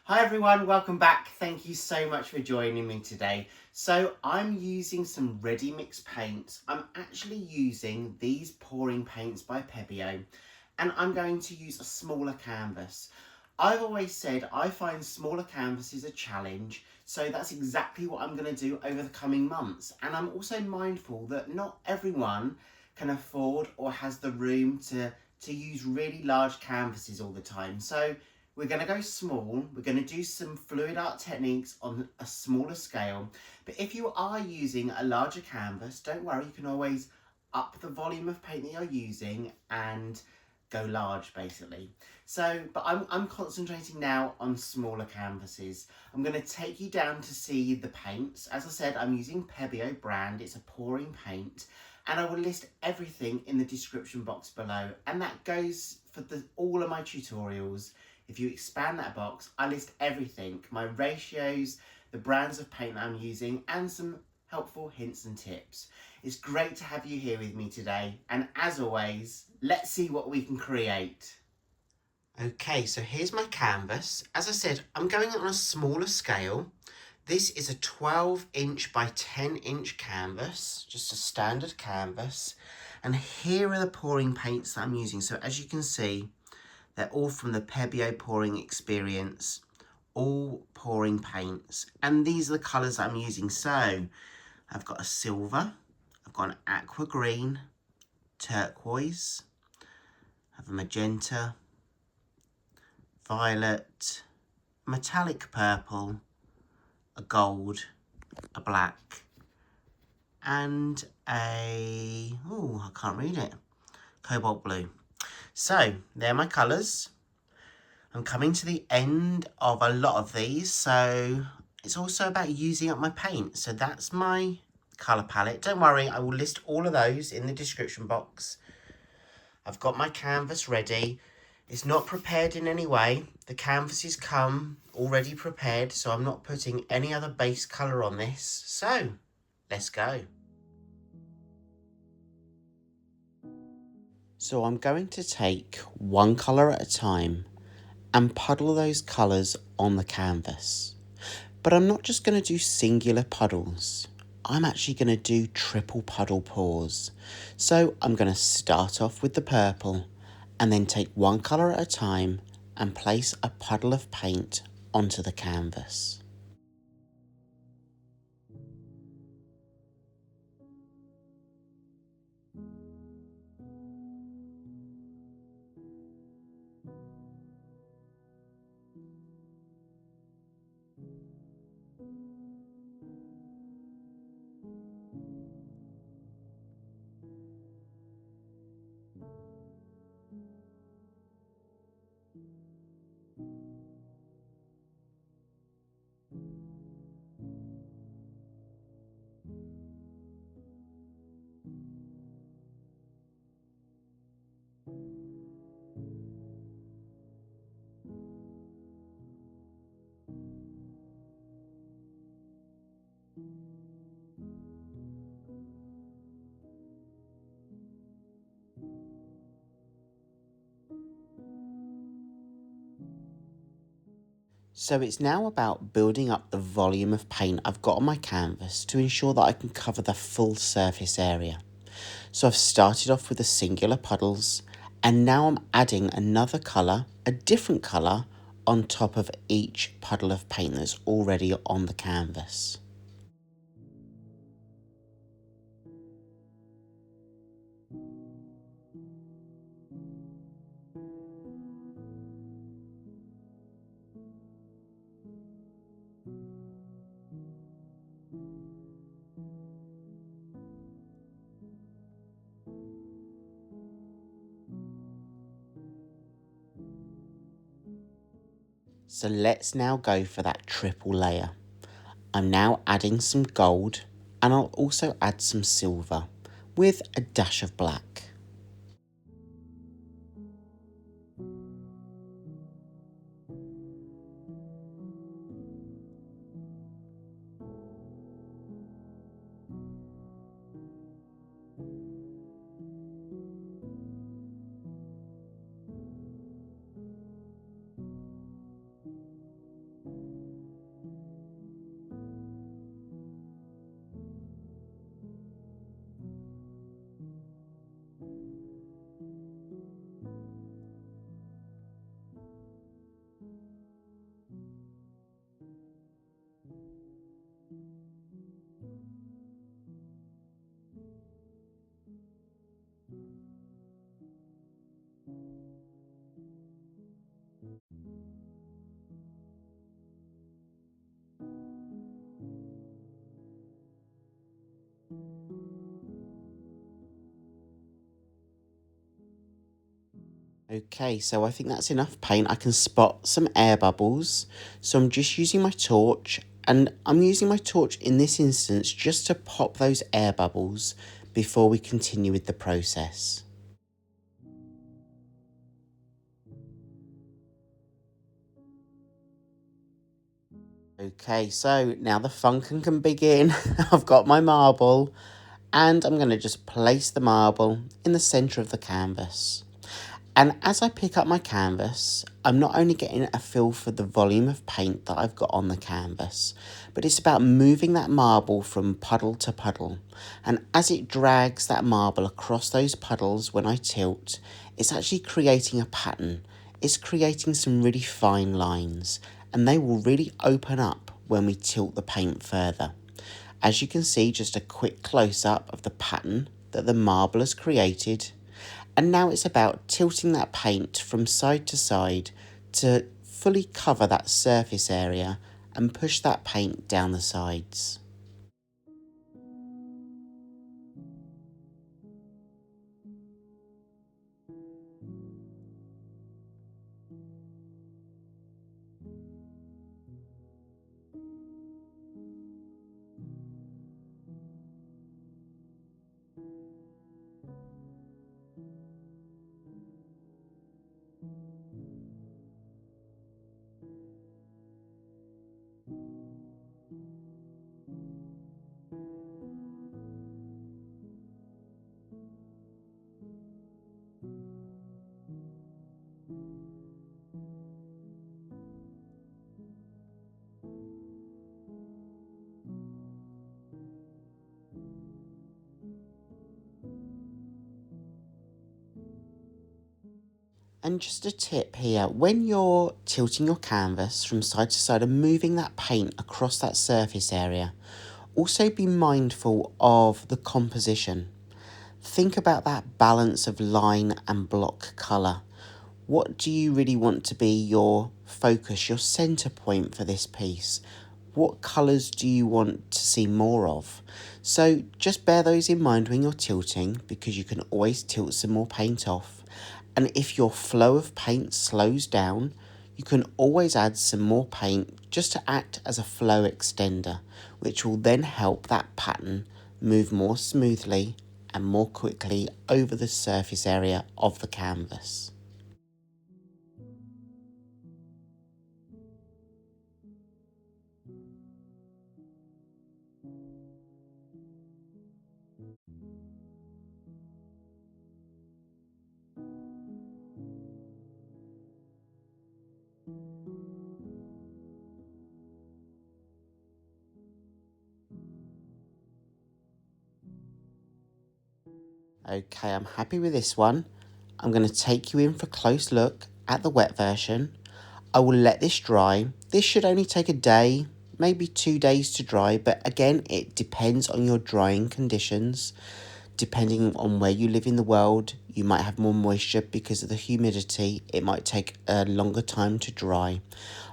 Hi everyone, welcome back. Thank you so much for joining me today. So I'm using some ready mix paints. I'm actually using these pouring paints by Pebeo, and I'm going to use a smaller canvas. I've always said I find smaller canvases a challenge, so that's exactly what I'm going to do over the coming months. And I'm also mindful that not everyone can afford or has the room to use really large canvases all the time. So we're going to go small. We're going to do some fluid art techniques on a smaller scale. But if you are using a larger canvas, don't worry, you can always up the volume of paint that you're using and go large basically. So, but I'm concentrating now on smaller canvases. I'm going to take you down to see the paints. As I said, I'm using Pebeo brand. It's a pouring paint. And I will list everything in the description box below. And that goes for all of my tutorials. If you expand that box, I list everything, my ratios, the brands of paint that I'm using, and some helpful hints and tips. It's great to have you here with me today, and as always, let's see what we can create. Okay, so here's my canvas. As I said, I'm going on a smaller scale. This is a 12-inch by 10-inch canvas, just a standard canvas. And here are the pouring paints that I'm using. So as you can see, they're all from the Pebeo pouring experience, all pouring paints. And these are the colours I'm using. So I've got a silver, I've got an aqua green, turquoise, I have a magenta, violet, metallic purple, a gold, a black, and a, I can't read it, cobalt blue. So they're my colours. I'm coming to the end of a lot of these, so it's also about using up my paint. So that's my colour palette. Don't worry, I will list all of those in the description box. I've got my canvas ready. It's not prepared in any way. The canvases come already prepared, so I'm not putting any other base colour on this. So let's go. So I'm going to take one colour at a time and puddle those colours on the canvas. But I'm not just going to do singular puddles. I'm actually going to do triple puddle pours. So I'm going to start off with the purple and then take one colour at a time and place a puddle of paint onto the canvas. So it's now about building up the volume of paint I've got on my canvas to ensure that I can cover the full surface area. So I've started off with the singular puddles, and now I'm adding another colour, a different colour, on top of each puddle of paint that's already on the canvas. So let's now go for that triple layer. I'm now adding some gold, and I'll also add some silver with a dash of black. Okay, so I think that's enough paint. I can spot some air bubbles. So I'm just using my torch, and I'm using my torch in this instance just to pop those air bubbles before we continue with the process. Okay, so now the fun can begin. I've got my marble, and I'm going to just place the marble in the centre of the canvas. And as I pick up my canvas, I'm not only getting a feel for the volume of paint that I've got on the canvas, but it's about moving that marble from puddle to puddle. And as it drags that marble across those puddles when I tilt, it's actually creating a pattern. It's creating some really fine lines, and they will really open up when we tilt the paint further. As you can see, just a quick close-up of the pattern that the marble has created. And now it's about tilting that paint from side to side to fully cover that surface area and push that paint down the sides. And just a tip here, when you're tilting your canvas from side to side and moving that paint across that surface area, also be mindful of the composition. Think about that balance of line and block colour. What do you really want to be your focus, your centre point for this piece? What colours do you want to see more of? So just bear those in mind when you're tilting, because you can always tilt some more paint off. And if your flow of paint slows down, you can always add some more paint just to act as a flow extender, which will then help that pattern move more smoothly and more quickly over the surface area of the canvas. Okay, I'm happy with this one. I'm going to take you in for a close look at the wet version. I will let this dry. This should only take a day, maybe 2 days to dry, but again, it depends on your drying conditions. Depending on where you live in the world, you might have more moisture because of the humidity. It might take a longer time to dry.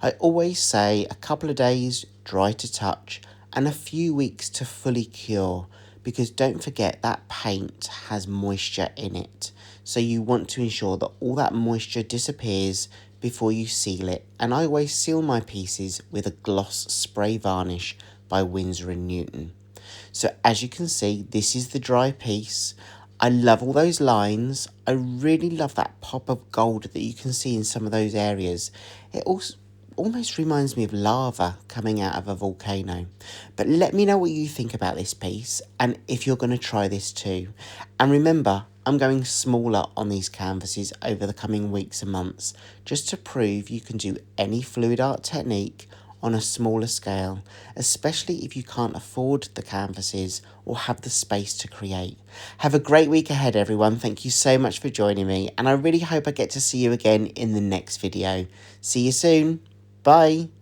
I always say a couple of days dry to touch and a few weeks to fully cure, because don't forget that paint has moisture in it. So you want to ensure that all that moisture disappears before you seal it. And I always seal my pieces with a gloss spray varnish by Winsor & Newton. So as you can see, this is the dry piece. I love all those lines. I really love that pop of gold that you can see in some of those areas. It also almost reminds me of lava coming out of a volcano. But let me know what you think about this piece and if you're going to try this too. And remember, I'm going smaller on these canvases over the coming weeks and months, just to prove you can do any fluid art technique on a smaller scale, especially if you can't afford the canvases or have the space to create. Have a great week ahead, everyone. Thank you so much for joining me, and I really hope I get to see you again in the next video. See you soon. Bye.